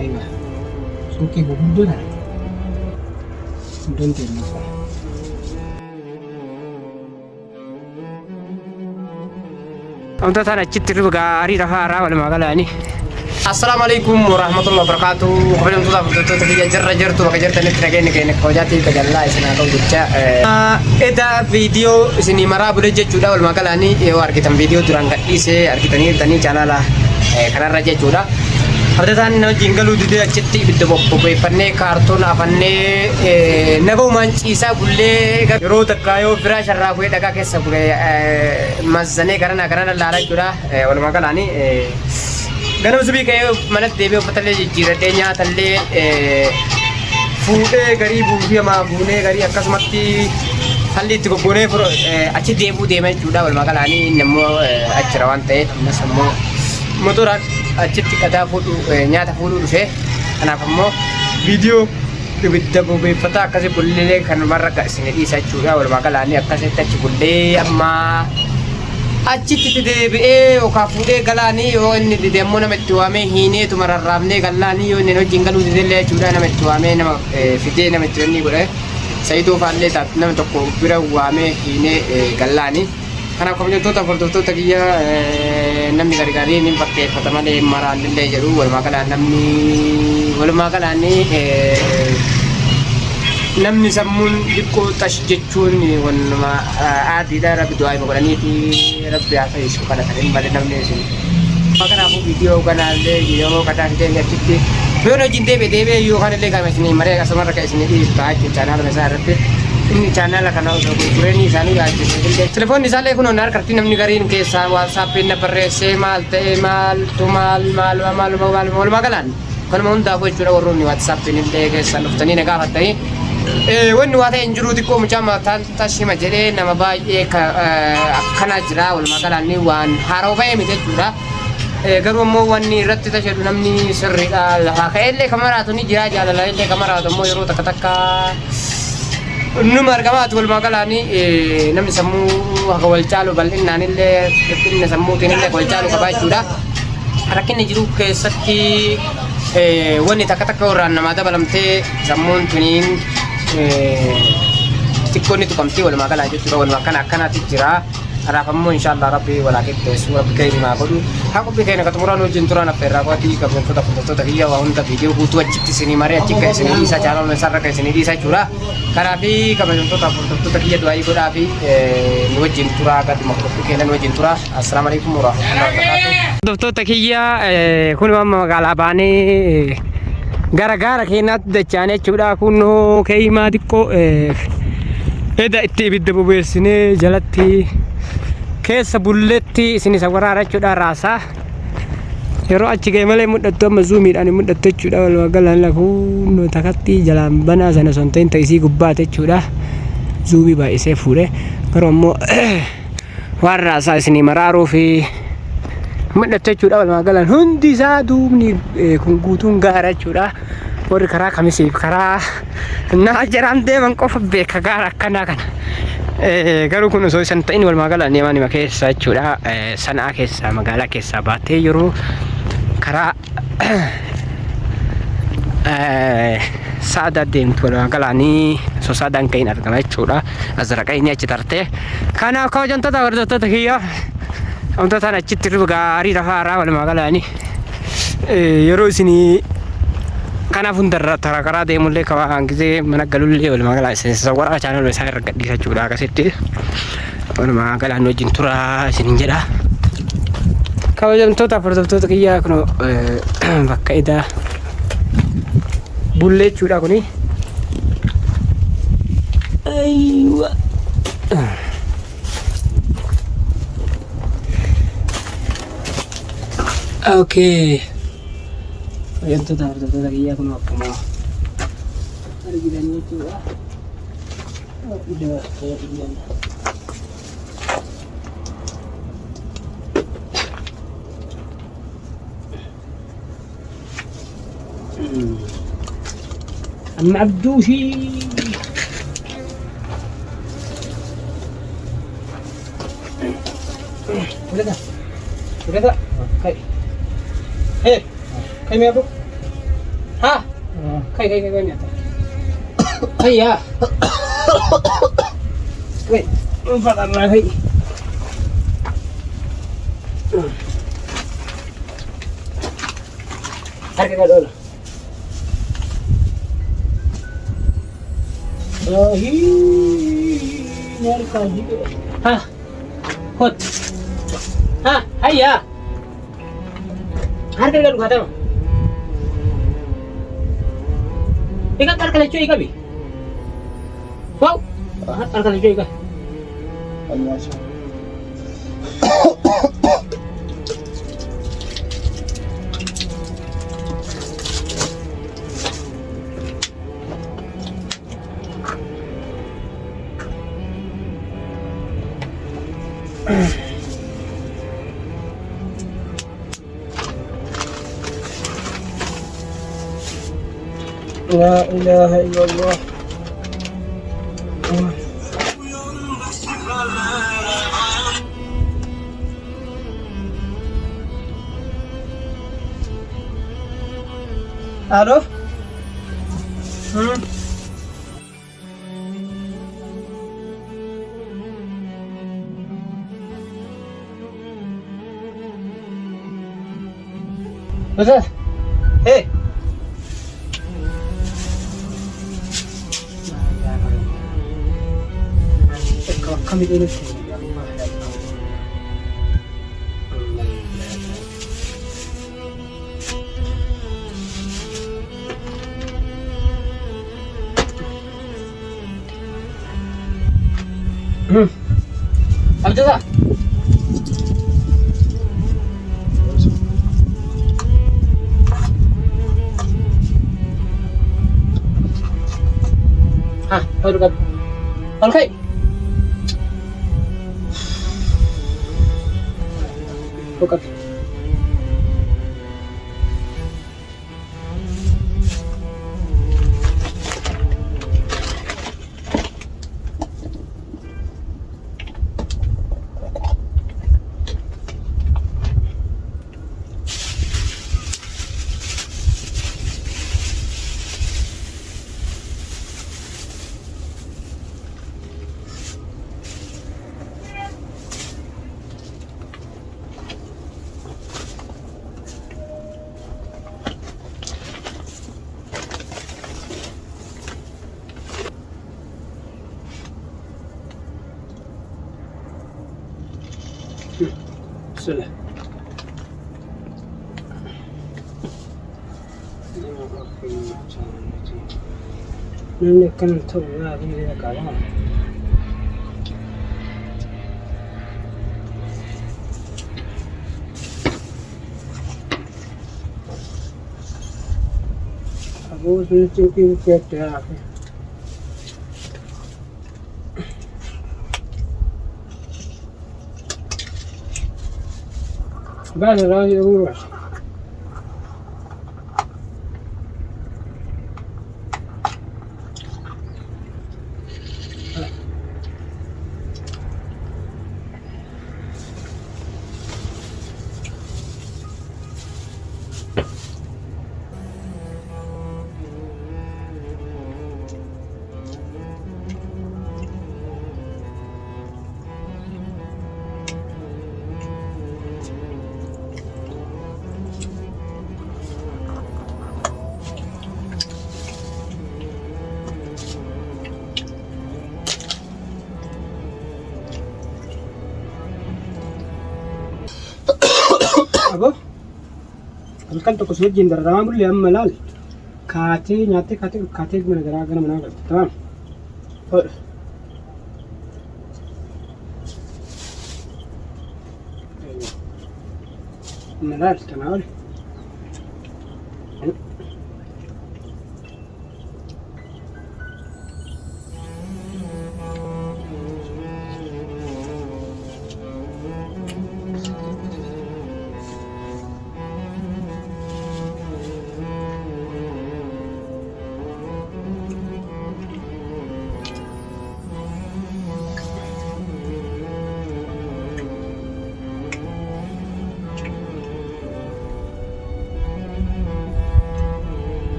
Aywa. Suuqii gurguddoo taate. Iddoon teenya fa'a. Wantoota achitti gaarii lafaa irraa walumaa galaani. Assalamualaikum warahmatullahi wabarakatuh. Kabajamtoota furdottoota biyya jirra jirtu bakka jirtanitti nageenya keenya kabajaatti tajaalilaa isin haa ta'u jecha. Edaa viidiyoo isinii maraa bude jechuudha walumaa galaanii yoo argitan viidiyoo duraan gadhiisee argitanii chaanala kanarra jechuudha. Hordoftaan wajjin galuu didee achitti ibidda bobbeeffannee kaartoon afannee nagaumaan ciisaa bullee yeroo takka yoo firaa sharraa bu'ee dhagaa keessa bu'ee mazzanee garana laalaa jechuudha walumaa galaanii. Ganam subii ka'ee manatti deebi'ee uffatallee jijjiirradhee nyaatallee fuudhee garii buufii hamaa fuunee garii akkasumatti halli itti goggoonee achi deemaa jechuudha walumaa galaanii inni immoo achira waan ta'eef innis immoo motoraan achitti qadaa nyaata fuudhuu dhufee kanaaf immoo viidiyoo ibidda bobeeffataa akkasii bullee kan marra isin dhiisa jechuudha walumaa galaanii akkasitti achi bullee amma achitti deebi'ee yookaan fuudhee galaanii yoo inni deemmoo nama itti waamee hiineetu mararraafnee galaanii yoo inni hojiin galuu didellee jechuudha nama itti waamee nama fidee nama itti wanni godhe sayitoo faallee taatu nama tokko bira waamee hiinee galaanii. Kanaaf kabajamtoota hordoftoota kiyya namni gargaarii ni fakkeeffata malee maraan illee jedhu walumaa galaan namni sammuun xiqqoo tash jechuun wanuma aadiidha rabbi du'aa ima godhaniiti rabbi haa fayyisu kana ta'in malee namni isin kanaafuu viidiyoo kanaallee yeroo kataa fidee achitti yoo hojiin deebi'ee yookaan illee gama isinii maree akkasumarra kan isinii dhiisu ta'a jechuun chaanaala isaa irratti inni chaanaala kana osoo gurguranii isaanii gaajjisee telefoonni isaallee kun onnaa harkatti namni gariin keessaa waatsaappiin na barreessee maal ta'e walumaa galaan kanuma hundaafuu jechuudha warroonni waatsaappiin illee keessaa dhuftanii na gaafatanii wanni waa ta'e hin jiru xiqqoo mucaa mataan tashima jedhee nama baay'ee akkanaa jira walumaa galaan waan haaroo ba'ee miti jechuudha. Garuu immoo wanni irratti tashadhu namni sirriidha lafaa ka'ellee kamaraatu ni jira jaalala illee kamaraatu immoo yeroo takka numa argamaatu walumaa galaan namni sammuu akka wal caalu bal'innaan illee dhiphinna sammuutiin illee wal caalu qabaa jechuudha. Rakkinni jiru keessatti wanni takka warraan namaa dabalamtee sammuun tuniin xiqqoonni tuqamtii walumaa galaan jechuudha walumaa akkanaatti jira. Kanaaf ammoo inshallah rabbi walaa qixxeessu rabbi keenya maa godhu haa qophii keenya akka xumuraan wajjin turaan affeerraa qo'atii kabajamtoota hordoftoota kiyya waa hunda viidiyoo guutuu achitti isinii maree achi kan isinii dhiisaa chaanaaluma isaarra kan isinii dhiisaa jechuudha. Kanaaf kabajamtoota hordoftoota kiyya du'aayii godhaa fi nu wajjin turaa gaduma qophii keenya nu wajjin turaa. Assalaamu alaikum warahmatullahi wabarakatuh. Hordoftoota kiyya kun amma magaalaa baanee gara keenyaatti dachaane jechuudha kunoo keeyyimaa xiqqoo eda itti ibidda bobeessinee jalatti keessa bulletti isin isa waraara jechuudha raasaa yeroo achi ga'e malee mul'attu amma zuumiidhaan mul'attu jechuudha walumaa galaan lafuu takatti jalaan banaa sana son ta'in ta'isii gubbaate jechuudha zuumii baay'isee fuudhe garuu ammoo waan raasaa isinii maraaruu fi mul'attu jechuudha walumaa galaan hundi isaa duubni kun guutuun gaara jechuudha warri karaa kamisiif karaa naa jiraan deeman qofa beeka gaara akkanaa kana. Garuu kun osoo isan ta'in walumaa galaan nima keessa jechuudha sanaa keessa magaalaa keessaa baatee yeroo karaa saada deemtu walumaa galaanii osoo saadaan ka'iin argama jechuudha azraqa inni achi tartee kanaaf kabajamtoota hordoftoota kiyya wantoota achitti gaarii lafaa irraa walumaa galaanii yeroo isinii kanaaf hundarra karaa deemullee kabaan gisee mana galullee walumaa galaan isin warra chaanaaluma isaa irra gadhiisa jechuudha akkasitti walumaa galaan wajjin turaa isin jedha. Kabajamtoota hordoftoota kiyyaa kun bakka idaa bullee jechuudha kuni. Aywa. Okay. Kabajamtoota hordoftoota kiyyaa kun akkuma argitan jechuudha. Amma abduushi udah kak, kayak, kami apa? Ha? Kay niya. Ay ya. Wait. Bakar lagi. Harga ka dulu. Nyari kaji. Hah? Hot. Hah? Ayah. Harga ka dulu kata. Ikat harga cuy kami. Wow. Harga cuy kah? Allah. La ilaha illallah. Halo? Betul? Hei. Kami dulu sih. Abdul lah. Baru kan. Oke. Bukan. Sudah. Ini kan tuh ya ini kalah. Aku sudah cuci kerja. Vale, radio Uruguay. Abo, halkan tokko si wajjin dararamaa bulle amma laal kaatee nyaattee mana garaa gara manaa galti tamam. Amma laal tanaawal.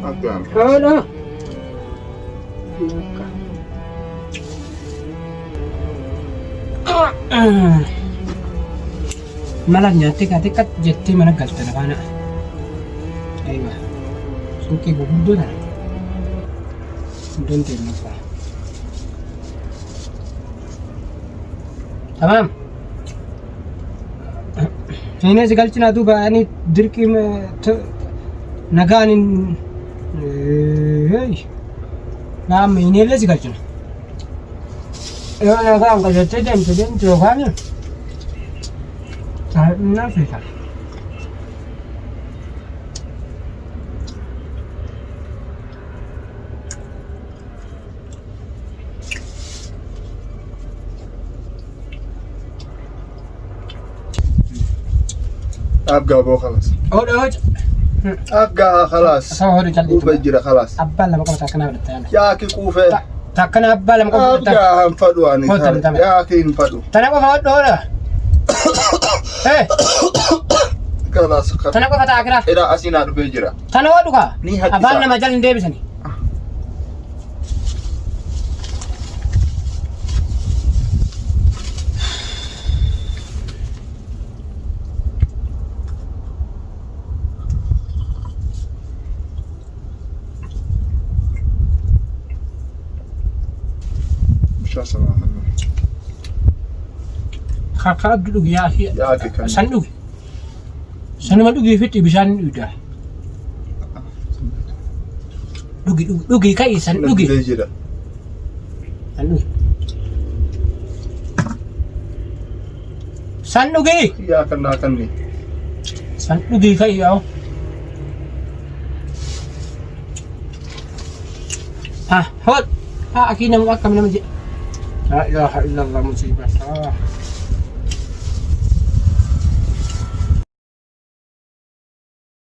Abbiamo. Ano? Malah nyatik-nyatik jetti mana galtana kana. Aywa. Suki gugurdo na. Don't tell me. Tamam. Ini segal cina tu ba ani dirki me naganin hey. Nam ini le segal cina. Ya naga angka jette dem tu kan. Tak nak fikir. أبقى أبو خلاص. أوج. أبقى خلاص. سوى رجال. وبجرا خلاص. أبلا ما كنت أكنا بالتاني. يا كي كوفة. تكنا أبلا ما كنت. أبقى هنفدو أني. يا كي هنفدو. تناقو فوت ولا. إيه. خلاص. تناقو فتا أكرا. إذا أسينا بجرا. تناقو دوكا. ني هدي. أبلا ما جالن ديبسني. Kakak duduk ya kan. Sanduk. Sana dugi fiti bisan udah. Dugi kai sandugi. Sandugi. Sandugi. Ya kan nih. Sandugi kai ya. Hot. Akin naman kami naman. La ilaha illallah musibah.